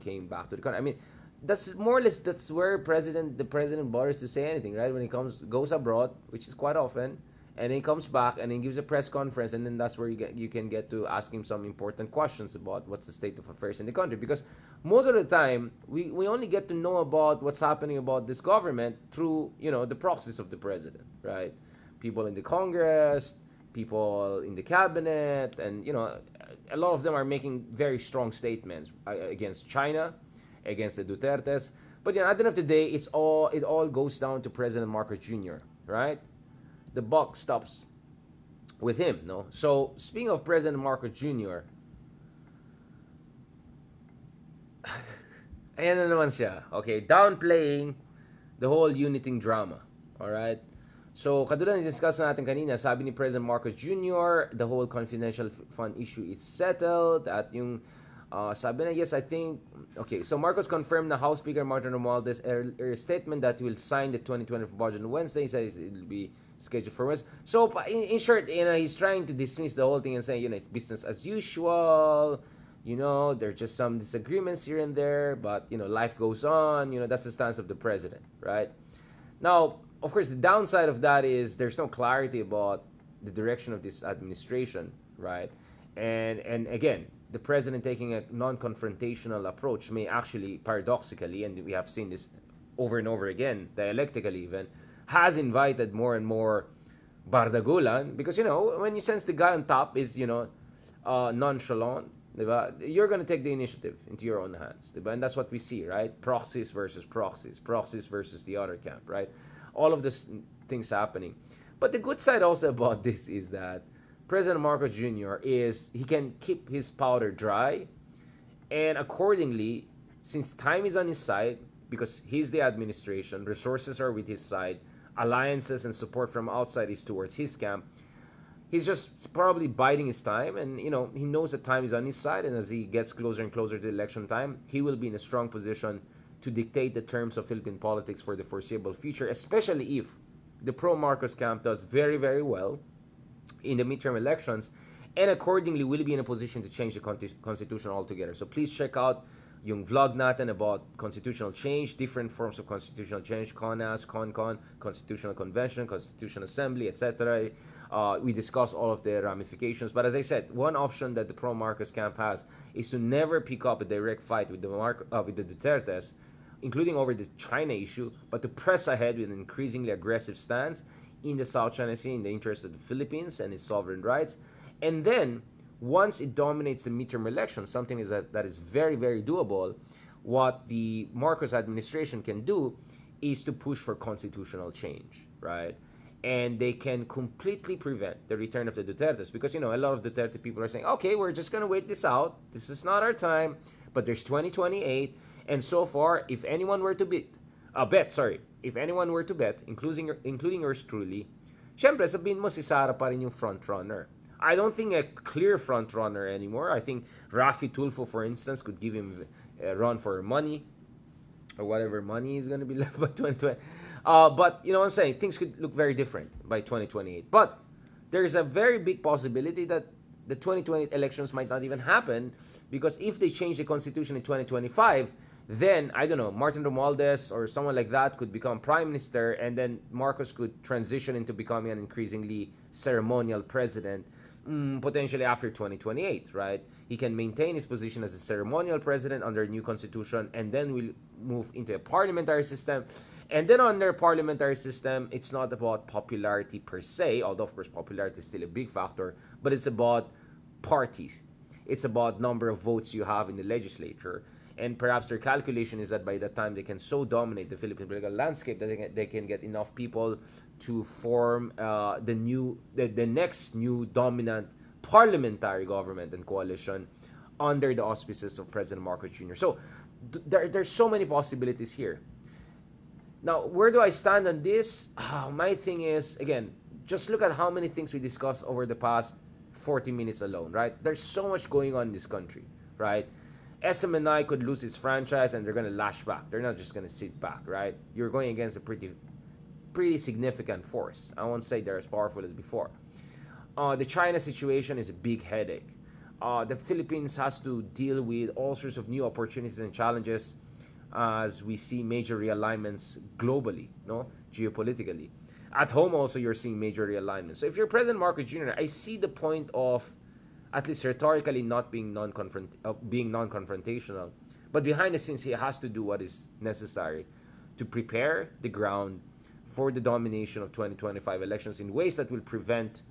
came back to the country. I mean, that's more or less that's where the president bothers to say anything, right? When he goes abroad, which is quite often, and he comes back and he gives a press conference, and then that's where you can get to ask him some important questions about what's the state of affairs in the country, because most of the time we only get to know about what's happening about this government through the proxies of the president, right? People in the Congress, people in the cabinet, and a lot of them are making very strong statements against China, against the Dutertes. But at the end of the day, it all goes down to President Marcos Jr., right? The buck stops with him, no? So, speaking of President Marcos Jr., ayan na naman siya. Okay, downplaying the whole Uniteam drama. Alright? So, katulad na discuss natin kanina, sabi ni President Marcos Jr., the whole confidential fund issue is settled. At yung sabi na, yes, I think, okay, so Marcos confirmed na House Speaker Martin Romualdez earlier statement that he will sign the 2024 budget on Wednesday. He says it will be scheduled for Wednesday. So, in short, he's trying to dismiss the whole thing and saying, it's business as usual. There's just some disagreements here and there, but, life goes on. That's the stance of the president, right? Now, of course, the downside of that is there's no clarity about the direction of this administration, right? And again, the president taking a non-confrontational approach may actually, paradoxically, and we have seen this over and over again, dialectically even, has invited more and more bardagulan, because, when you sense the guy on top is, nonchalant, diba? You're going to take the initiative into your own hands, diba? And that's what we see, right? Proxies versus the other camp, right? All of these things happening. But the good side also about this is that President Marcos Jr. he can keep his powder dry, and accordingly, since time is on his side, because he's the administration, resources are with his side, alliances and support from outside is towards his camp, he's just probably biding his time, and he knows that time is on his side, and as he gets closer and closer to election time, he will be in a strong position to dictate the terms of Philippine politics for the foreseeable future, especially if the pro-Marcos camp does very, very well in the midterm elections, and accordingly will be in a position to change the constitution altogether. So please check out yung vlog natin about constitutional change, different forms of constitutional change, CONAS, CONCON, Constitutional Convention, Constitutional Assembly, etc. We discuss all of the ramifications. But as I said, one option that the pro-Marcos camp has is to never pick up a direct fight with the Dutertes, including over the China issue, but to press ahead with an increasingly aggressive stance in the South China Sea in the interest of the Philippines and its sovereign rights. And then, once it dominates the midterm elections, something that is very, very doable, what the Marcos administration can do is to push for constitutional change, right? And they can completely prevent the return of the Dutertes, because, a lot of Duterte people are saying, okay, we're just going to wait this out. This is not our time, but there's 2028. And so far, if anyone were to if anyone were to bet, including yours truly, syempre, sabihin mo si Sara pa rin yung front runner. I don't think a clear front runner anymore. I think Rafi Tulfo, for instance, could give him a run for money, or whatever money is going to be left by 2020. But, what I'm saying, things could look very different by 2028. But there's a very big possibility that the 2020 elections might not even happen, because if they change the constitution in 2025, then, I don't know, Martin Romualdez or someone like that could become prime minister, and then Marcos could transition into becoming an increasingly ceremonial president, potentially after 2028, right? He can maintain his position as a ceremonial president under a new constitution, and then we'll move into a parliamentary system. And then under a parliamentary system, it's not about popularity per se, although, of course, popularity is still a big factor, but it's about parties. It's about number of votes you have in the legislature. And perhaps their calculation is that by the time they can so dominate the Philippine political landscape that they can get enough people to form the next new dominant parliamentary government and coalition under the auspices of President Marcos Jr. So there's so many possibilities here. Now, where do I stand on this? My thing is, again, just look at how many things we discussed over the past 40 minutes alone, right? There's so much going on in this country, right? SMNI could lose its franchise and they're going to lash back. They're not just going to sit back, right? You're going against a pretty significant force. I won't say they're as powerful as before. The China situation is a big headache. The Philippines has to deal with all sorts of new opportunities and challenges as we see major realignments globally, no, geopolitically. At home also, you're seeing major realignments. So if you're President Marcos Jr., I see the point of, at least rhetorically, not being non-confrontational, but behind the scenes, he has to do what is necessary to prepare the ground for the domination of 2025 elections in ways that will prevent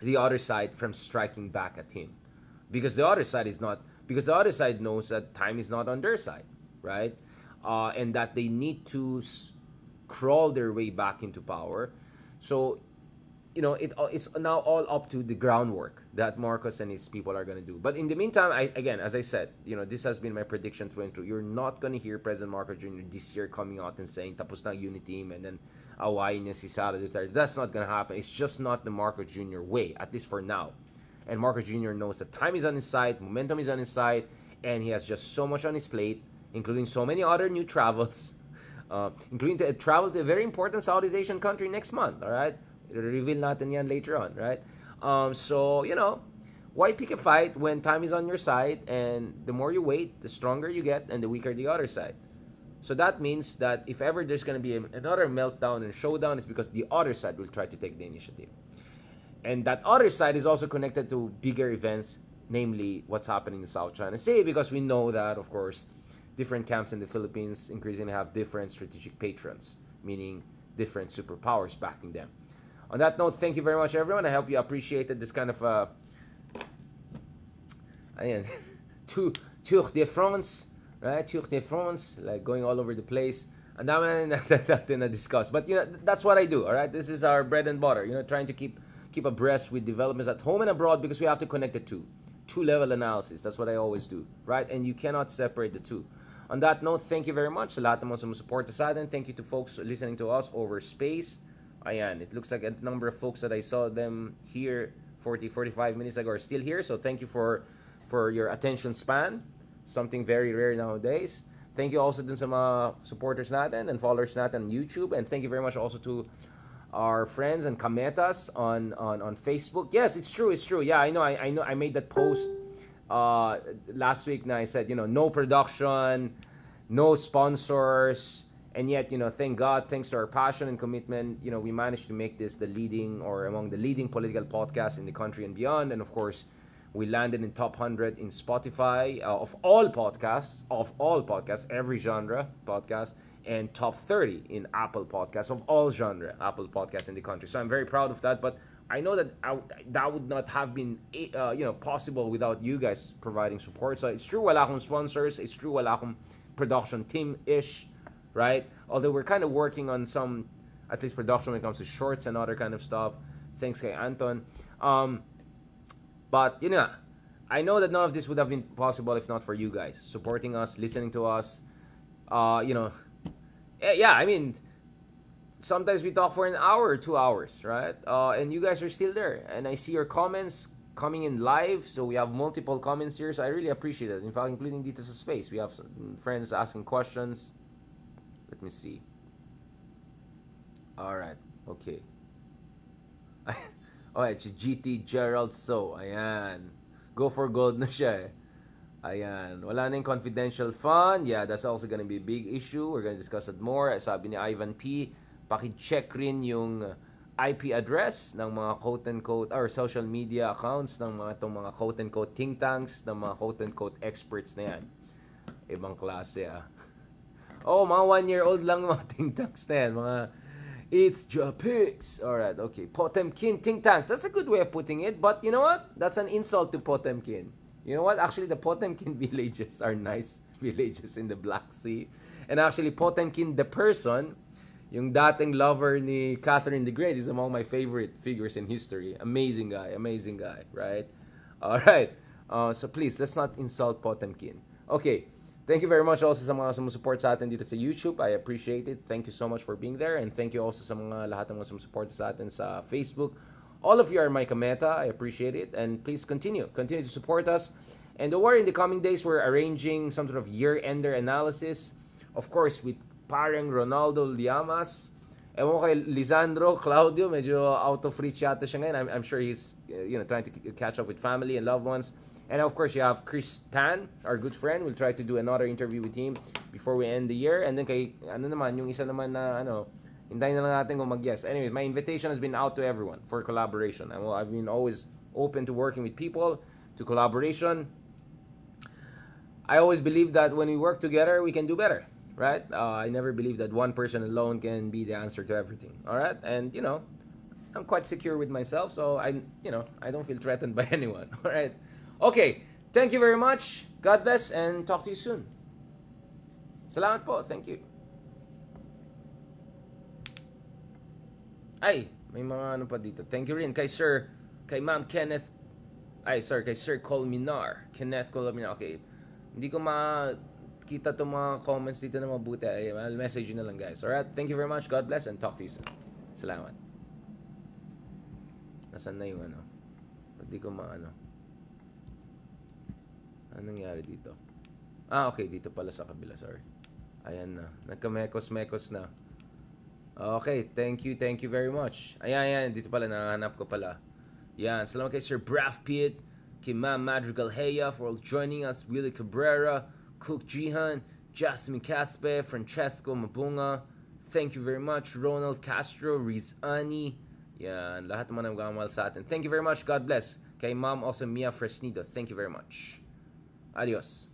the other side from striking back at him, because the other side knows that time is not on their side, right? And that they need to crawl their way back into power. So it's now all up to the groundwork that Marcos and his people are going to do. But in the meantime, again, as I said, this has been my prediction through and through. You're not going to hear President Marcos Jr. this year coming out and saying tapos na Uniteam and then awayin niya si Sara Duterte. That's not going to happen. It's just not the Marcos Jr. way, at least for now. And Marcos Jr. knows that time is on his side, momentum is on his side, and he has just so much on his plate, including so many other new travels, including to travel to a very important Southeast Asian country next month, all right? Reveal natin yan later on, right? So, why pick a fight when time is on your side, and the more you wait, the stronger you get, and the weaker the other side. So that means that if ever there's going to be another meltdown and showdown, it's because the other side will try to take the initiative. And that other side is also connected to bigger events, namely what's happening in the South China Sea, because we know that, of course, different camps in the Philippines increasingly have different strategic patrons, meaning different superpowers backing them. On that note, thank you very much, everyone. I hope you appreciated this kind of Tour de France, right? Tour de France, like going all over the place. And that na discuss. But that's what I do. All right, this is our bread and butter. Trying to keep abreast with developments at home and abroad, because we have to connect the two-level analysis. That's what I always do, right? And you cannot separate the two. On that note, thank you very much sa lahat ng mga sumusuporta sa atin. Thank you to folks listening to us over space. Ayan, it looks like a number of folks that I saw them here 45 minutes ago are still here. So thank you for your attention span. Something very rare nowadays. Thank you also dun sa mga supporters natin and followers natin on YouTube. And thank you very much also to our friends and kametas on Facebook. Yes, it's true. Yeah, I know. I made that post last week. Now I said, no production, no sponsors, and yet, thank God, thanks to our passion and commitment, we managed to make this the leading or among the leading political podcasts in the country and beyond. And of course, we landed in top 100 in Spotify of all podcasts, every genre podcast, and top 30 in Apple Podcasts of all genre Apple Podcasts in the country. So I'm very proud of that. But I know that that would not have been possible without you guys providing support. So it's true, wala akong sponsors. It's true, wala akong production team-ish, right? Although we're kind of working on some, at least production when it comes to shorts and other kind of stuff. Thanks kay Anton. But I know that none of this would have been possible if not for you guys supporting us, listening to us. Yeah, I mean, sometimes we talk for an hour or 2 hours, right? And you guys are still there. And I see your comments coming in live. So we have multiple comments here. So I really appreciate it. In fact, including dito sa space. We have some friends asking questions. Let me see. All right. Okay. Alright, si GT Gerald So. Ayan. Go for gold na siya eh. Ayan. Wala na yung confidential fund. Yeah, that's also gonna be a big issue. We're gonna discuss it more. Sabi ni Ivan P, paki-check rin yung IP address ng mga quote-unquote or social media accounts ng mga itong mga quote-unquote think tanks, ng mga quote-unquote experts na yan. Ibang klase Oh, mga 1-year-old lang mga think tanks na yan. Mga it's Geopolitics. Alright, okay. Potemkin think tanks. That's a good way of putting it. But you know what? That's an insult to Potemkin. You know what? Actually, the Potemkin villages are nice villages in the Black Sea. And actually, Potemkin, the person, yung dating lover ni Catherine the Great, is among my favorite figures in history. Amazing guy, right? Alright. So please, let's not insult Potemkin. Okay. Thank you very much also sa mga sumusupport sa atin dito sa YouTube. I appreciate it. Thank you so much for being there. And thank you also sa mga lahat ng mga sumusupport sa atin sa Facebook. All of you are my kameta. I appreciate it. And please continue to support us. And don't worry, in the coming days, we're arranging some sort of year-ender analysis. Of course, with parang Ronaldo Llamas Ewan ko kay Lisandro, Claudio, medyo out of reach yata siya ngayon. I'm sure he's trying to catch up with family and loved ones. And of course, you have Chris Tan, our good friend. We'll try to do another interview with him before we end the year. And then kay, yung isa naman na, hintayin na lang natin kung mag-yes. Anyway, my invitation has been out to everyone for collaboration. I've been always open to working with people, to collaboration. I always believe that when we work together, we can do better, right? I never believe that one person alone can be the answer to everything, all right? And, I'm quite secure with myself, so I don't feel threatened by anyone, all right? Okay, thank you very much. God bless and talk to you soon. Salamat po, thank you. Ay, may mga pa dito. Thank you rin kay Ma'am Kenneth, kay Sir Colminar. Kenneth Colminar, okay. Hindi ko makita itong mga comments dito na mabuti. I'll message you na lang, guys. Alright, thank you very much. God bless and talk to you soon. Salamat. Nasaan na yung Hindi ko Anong nangyari dito? Okay, dito pala sa kabila. Sorry. Ayan na. Nagka-mekos na. Okay, thank you very much. Ayan, dito pala, nahanap ko pala. Yan, salamat kay Sir Braf Pitt, kay Ma'am Madrigal Heya for joining us, Willie Cabrera, Cook Jihan, Jasmine Caspe, Francesco Mabunga, thank you very much, Ronald Castro, Rizani, yan, lahat naman ang gamal sa atin. Thank you very much, God bless. Kay Ma'am also Mia Fresnido, thank you very much. Adios.